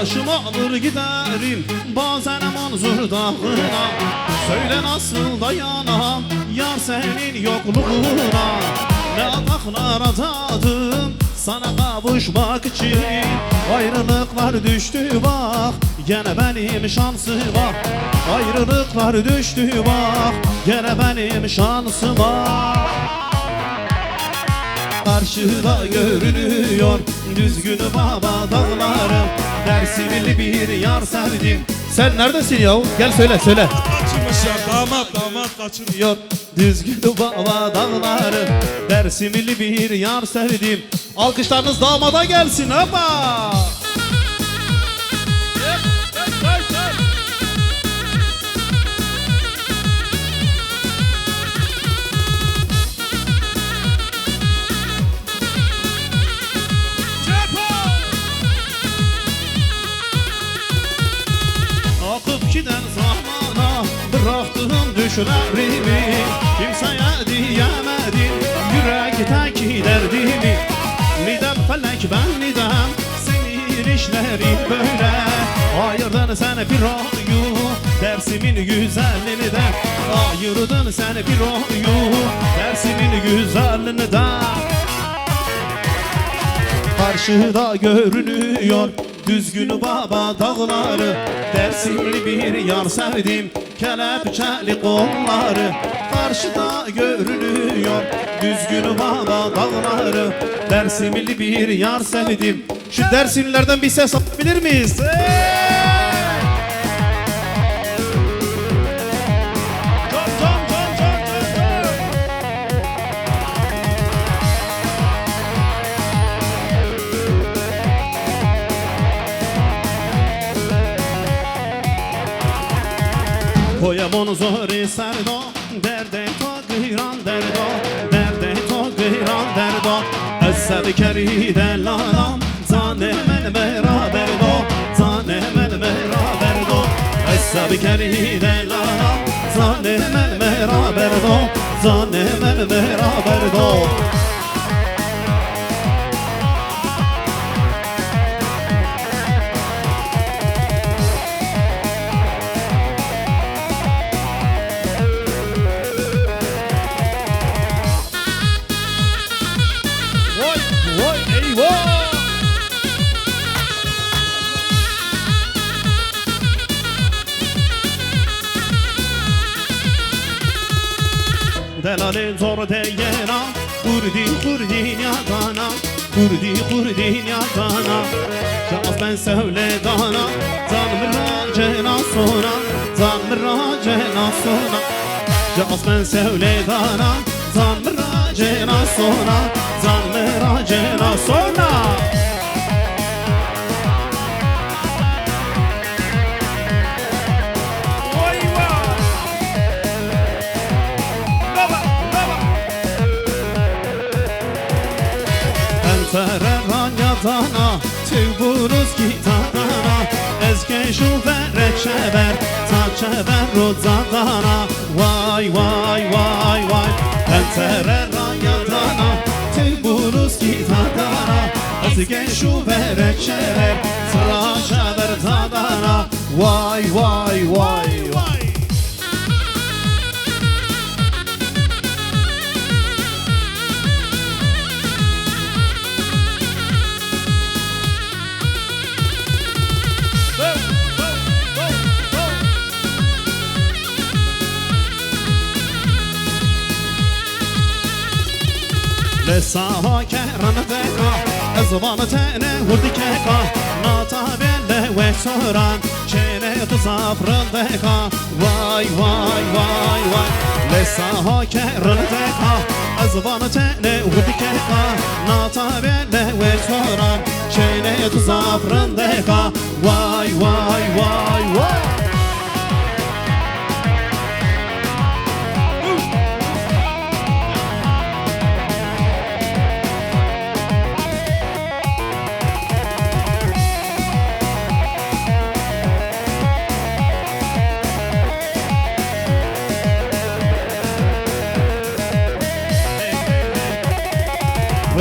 Başımı alır giderim bazen manzur dağına. Söyle nasıl dayanam yar senin yokluğuna. Ne ataklar atadım sana kavuşmak için. Ayrılıklar düştü bak gene benim şansıma. Ayrılıklar düştü bak gene benim şansıma. Karşıda görünüyor düzgün baba dağlarım. Dersimli bir yar sevdim. Sen neredesin ya? Gel söyle. Kaçırmış ya damat kaçırıyor. Düzgün baba dağlarım. Dersimli bir yar sevdim. Alkışlarınız damada gelsin ama. Akıp giden zamana bıraktığım düşlerimi. Kimseye diyemedim yürekteki derdimi. Nidem felek ben nidem senin işlerin böyle. Ayırdın sen bir oyu dersimin güzelliğinden. Ayırdın sen bir oyu dersimin güzelliğinden. Karşıda görünüyor düzgün baba dağları. Dersimli bir yar sevdim kelepçeli kolları. Karşıda görünüyor düzgün baba dağları. Dersimli bir yar sevdim. Şu Dersimlilerden bir ses alabilir miyiz? Koyamon zori serdo derde to giran derdo. Derde to giran derdo. Essebi keri delalam zane men beraber do. Zane men beraber do. Essebi keri delalam zane men beraber do. Zane men beraber do. Delalin zor deyena Kurdi yadana Kurdi yadana Şahs ben söyle dana Zan mıracena sona Zan mıracena sona Şahs ben söyle dana Zan mıracena sona Zan mıracena sona. Ferran yadana Tüburuz gitana Ezke verek şeber Saçeber rozadana Vay Ben ferran yadana Tüburuz gitana Ezke verek şeber Saçeber zadana Vay Saha keran veka Ezvan tene vurdi keka Nata belle ve soran Çene tu safran veka Vay Saha keran veka Ezvan tene vurdi keka Nata belle ve soran Çene tu safran veka Vay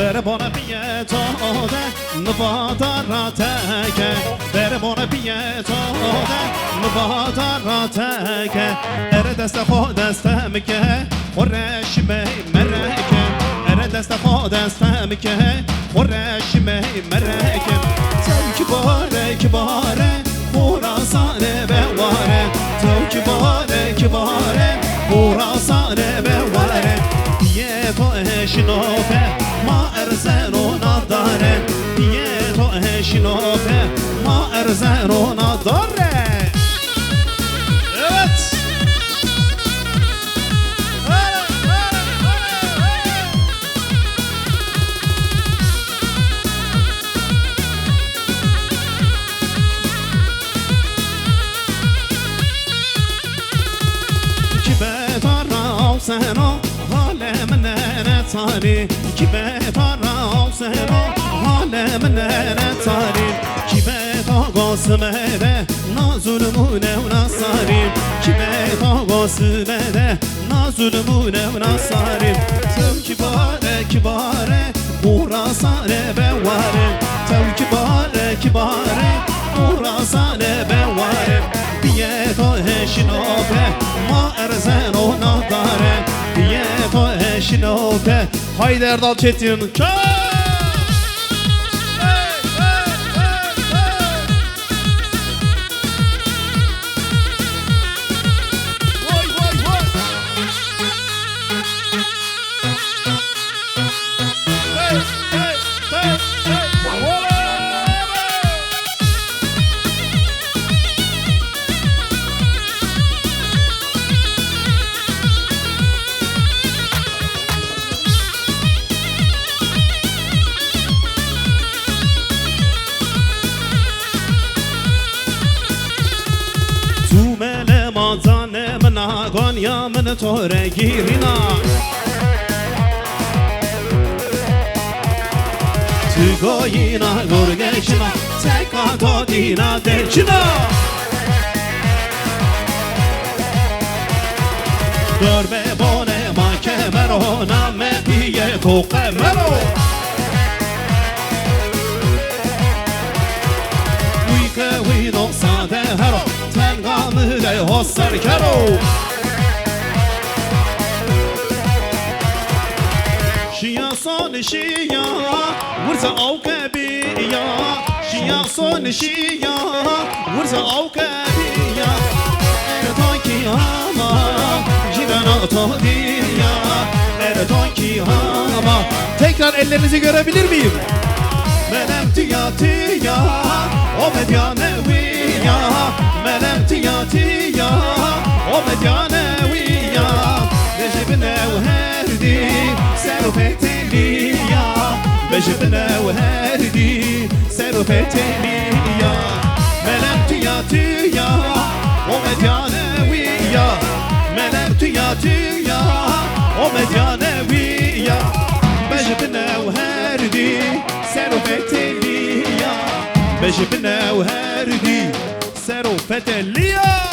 Ver bana bir yetade Nıvada rateke Ver بار بیتاده مبادراتک اره دست خود دستم که خورش مرکه اره دست خود دستم که خورش مرکه تو که باره خراسان بواره تو که باره خراسان بواره یه تو اشنافه ما ارزن و نداره یه تو اشنافه ما ارزن و نداره evet سنو حال من نتاری کی به پارا سنو حال من نتاری کی به تا قاسمه نازلمونه و نصاری کی به تا قاسمه نازلمونه و نصاری تو کی باره خراسان بواره تو کی باره خراسان بواره بیه تو هشنافه ما ارزن و نداره بیه تو هشنافه haydi Erdal Çetin Gonya من tore girina Tu goyina gorgeşina Teka dodina delçina Dorbe bone ma kemero Name piye to kemero Uyke uino sade hero Tengamı de hossar kero Şia son şia Vursa avkabiya Şia son şia Vursa avkabiya Erdoğan ki ama Jirana tadiya Erdoğan ki ama Tekrar ellerinizi görebilir miyim? Melem tiya O medyaneviya Melem tiya O medyaneviya Necibine verdi Serfeteliya Necibine verdi Serfeteliya Melem tiya O medyaneviya Melem tiya O medyaneviya Necibine verdi Serfeteliya Necibine verdi Serfeteliya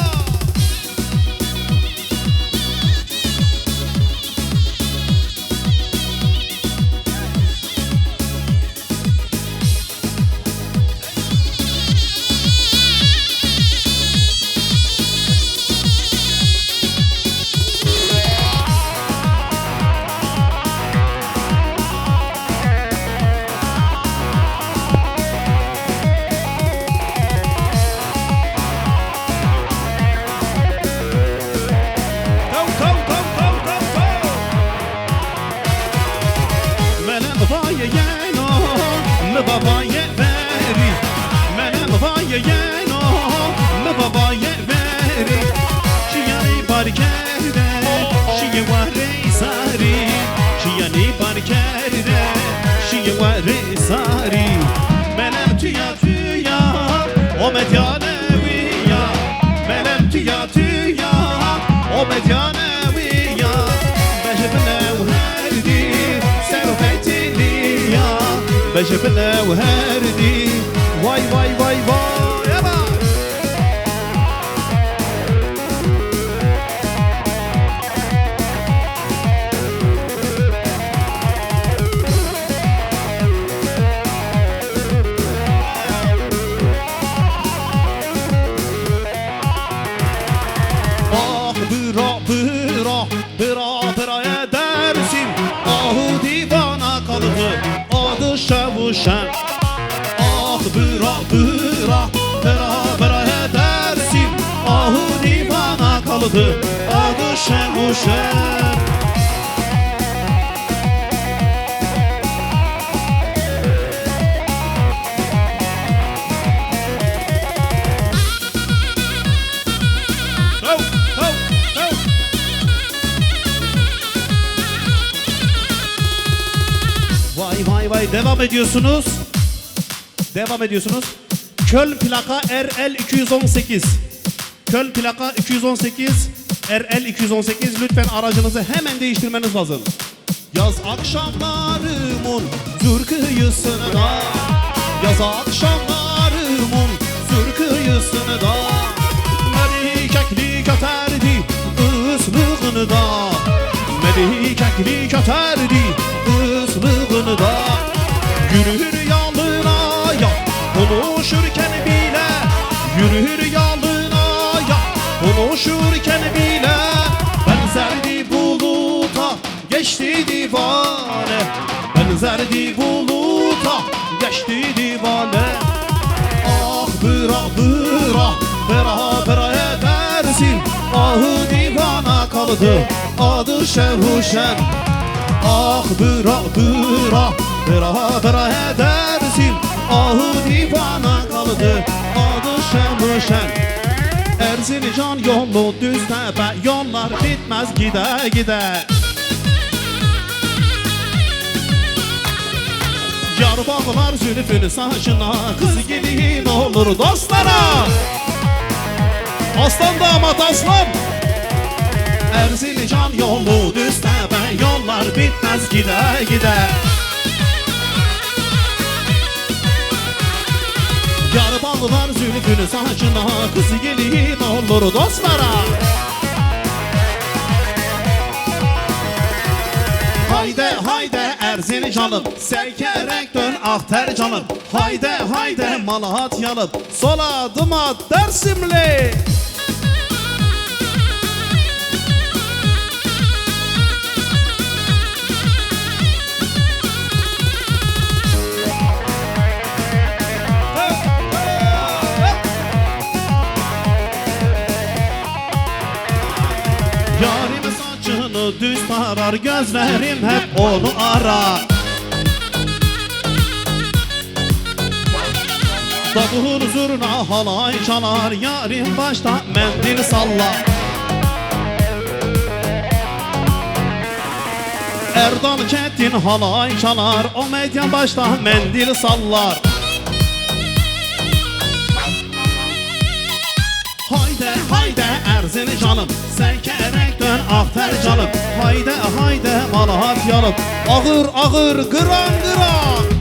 O medyaneviya Melem tiya O medyaneviya Beşibine verdi Serfetiliya Beşibine verdi Vay vay vay vay Eba şehuşen. Ah bıra bıra bera edersin. Ahı divana kaldı adı şehuşen. Vay vay devam ediyorsunuz. Devam ediyorsunuz. Köln plaka RL 218. Köln plaka 218 RL 218 lütfen aracınızı hemen değiştirmeniz lazım. Yaz akşamlarımın zür kıyısında, yaz akşamlarımın zür kıyısında, melikekli köterdi ıslığını da, melikekli köterdi ıslığını da. Yürür yalına ya konuşurken bile, yürür yalına ya konuşurken bile, benzerdi buluta geçti divane, benzerdi buluta geçti divane. Ah bıra bıra bera edersin, ahı divana kaldı adı şehuşen. Ah bıra bıra bera edersin, ahı divana kaldı adı şehuşen. Erzincan yolu düz tepe, yollar bitmez gide gide. Yar bağlar zülfünü saçına, kız gelin olur dostlara. Aslan damat aslan. Erzincan yolu düz tepe, yollar bitmez gide gide. Yar bağlar zülfünü saçına, kız gelin olur dostlara. Hayde hayde Erzincanım, sekerek dön ahter canım. Hayde hayde Malatyalım, sola adım at Dersimli. Yarim saçını düz tarar, gözlerim hep onu arar. Davul zurna halay çalar, yarim başta mendil sallar. Erdan Çetin halay çalar, o medya başta mendil sallar. Hayde hayde Erzincanım, sekerek dön ahter canım. Hayde hayde Malatyalım, ağır ağır kıran kıran.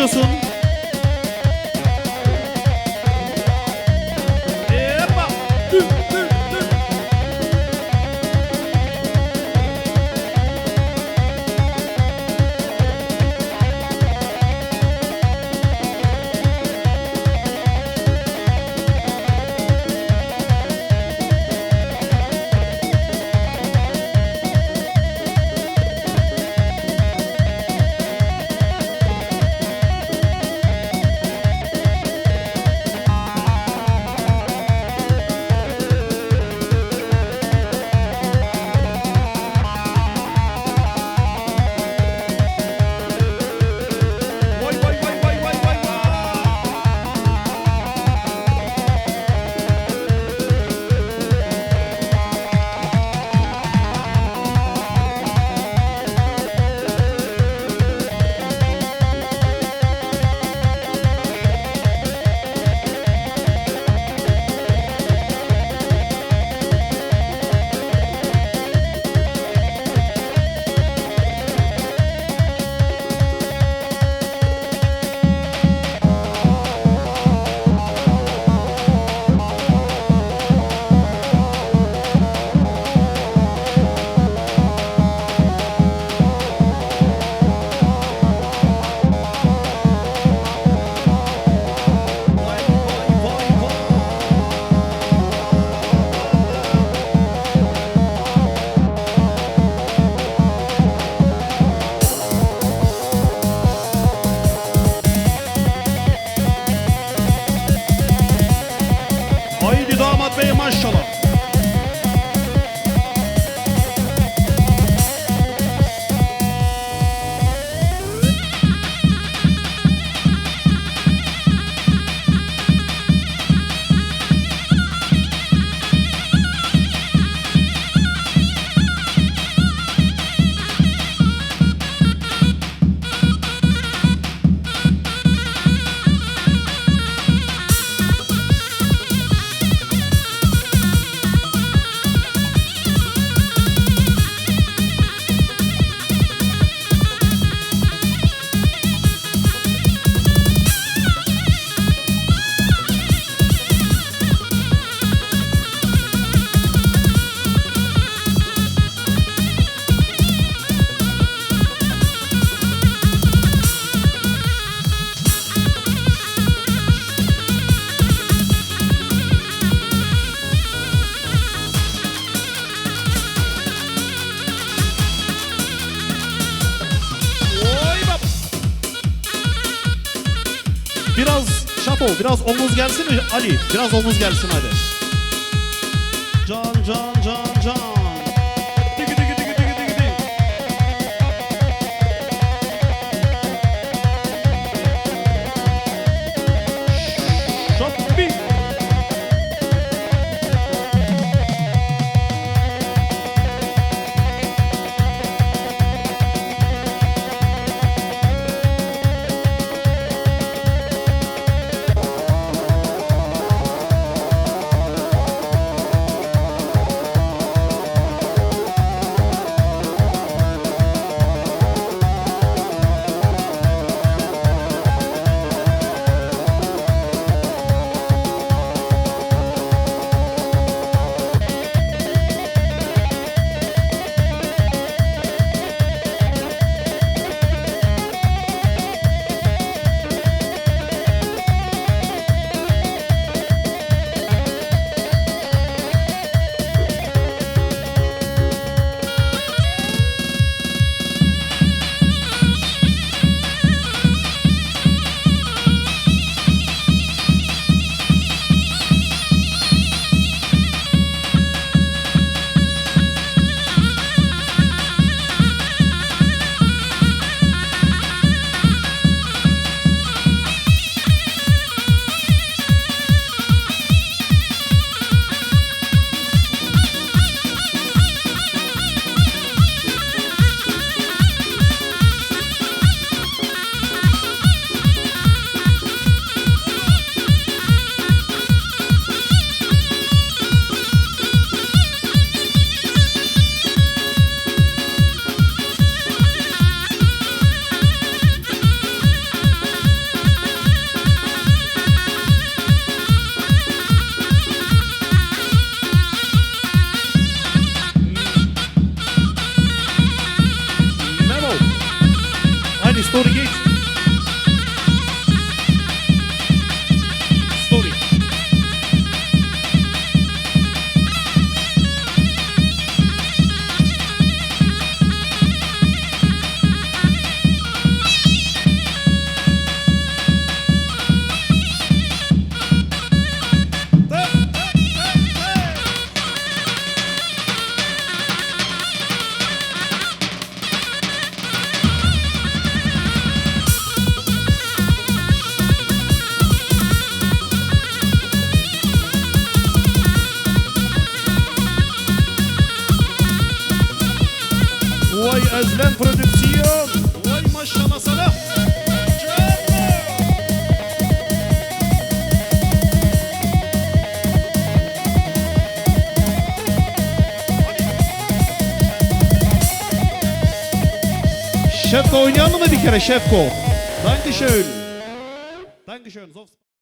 diyorsun? Epa! Dü, dü, dü. Vay vay vay vay vay vay vay. Vay vay vay vay. Haydi damat bey maşallah. Oy bab. Biraz şapo, biraz omuz gelsin mi Ali? Biraz omuz gelsin hadi. Can can can can. Digi digi digi digi digi digi. Şoppi. Özlem Prodüksiyon. Vay maşallah sana. Şefko oynayalım mı bir kere Şefko? Dankeschön. Dankeschön.